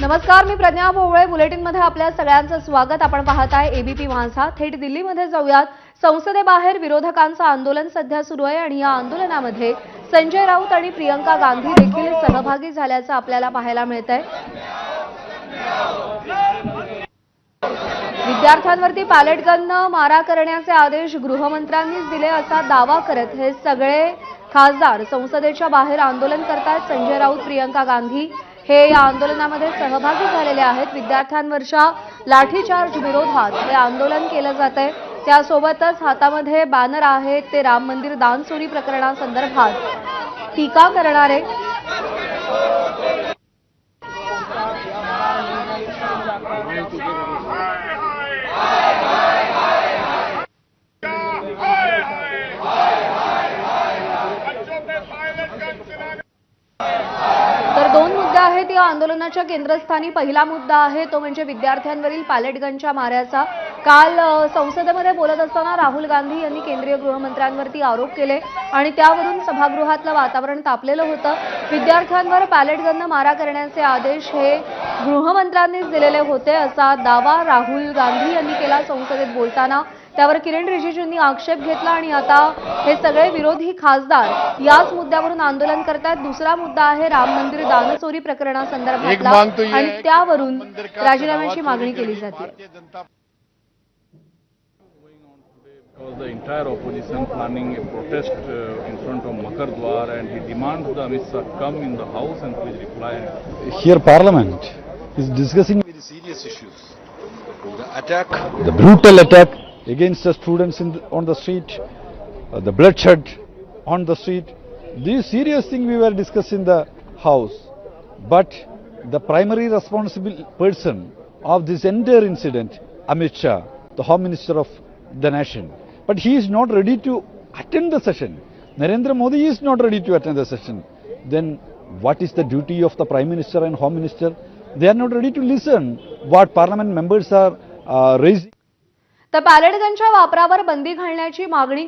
नमस्कार, मी प्रज्ञा भोवळे. बुलेटिनमध्ये आपल्या सगळ्यांचं स्वागत. आपण पाहत आहे एबीपी माझा. थेट दिल्लीमध्ये जाऊयात. संसदेबाहेर विरोधकांचं आंदोलन सध्या सुरू आहे आणि या आंदोलनामध्ये संजय राऊत आणि प्रियंका गांधी देखील सहभागी झाल्याचं आपल्याला पाहायला मिळतंय. विद्यार्थ्यांवरती पॅलेट गननं मारा करण्याचे आदेश गृहमंत्र्यांनीच दिले असा दावा करत हे सगळे खासदार संसदेच्या बाहेर आंदोलन करतात. संजय राऊत, प्रियंका गांधी हे या आंदोलनामध्ये सहभागी झालेले आहेत. विद्यार्थ्यांवरच्या लाठीचार्ज विरोधात हे आंदोलन केलं जातंय. त्यासोबतच हातामध्ये बॅनर आहेत ते राम मंदिर दानचोरी प्रकरणासंदर्भात टीका करणारे. तर दोन मुद्दे आहेत या आंदोलनाच्या केंद्रस्थानी. पहिला मुद्दा आहे तो म्हणजे विद्यार्थ्यांवरील पॅलेट गनच्या माऱ्याचा. काल संसदेमध्ये बोलत असताना राहुल गांधी यांनी केंद्रीय गृहमंत्र्यांवरती आरोप केले आणि त्यावरून सभागृहातलं वातावरण तापलेलं होतं. विद्यार्थ्यांवर पॅलेट गननं मारा करण्याचे आदेश हे गृहमंत्र्यांनीच दिलेले होते असा दावा राहुल गांधी यांनी केला संसदेत बोलताना. त्यावर किरण रिजिजूंनी आक्षेप घेतला आणि आता हे सगळे विरोधी खासदार याच मुद्द्यावरून आंदोलन करतात. दुसरा मुद्दा आहे राम मंदिर दानचोरी प्रकरणासंदर्भातला आणि त्यावरून राजीनाम्याची मागणी केली जाते. Because the entire opposition planning a protest in front of Makar Dwar, and he demands the Amit Shah come in the house and please reply. Here Parliament is discussing very serious issues. The attack, the brutal attack against the students on the street, the bloodshed on the street. These serious things we were discussing in the House. But the primary responsible person of this entire incident, Amit Shah, the Home Minister of the nation. But he is not ready to attend the session. Narendra Modi is not ready to attend the session. Then what is the duty of the Prime Minister and Home Minister? They are not ready to listen what Parliament members are raising. तर palette गनच्या वापरावर बंदी घालण्याची मागणी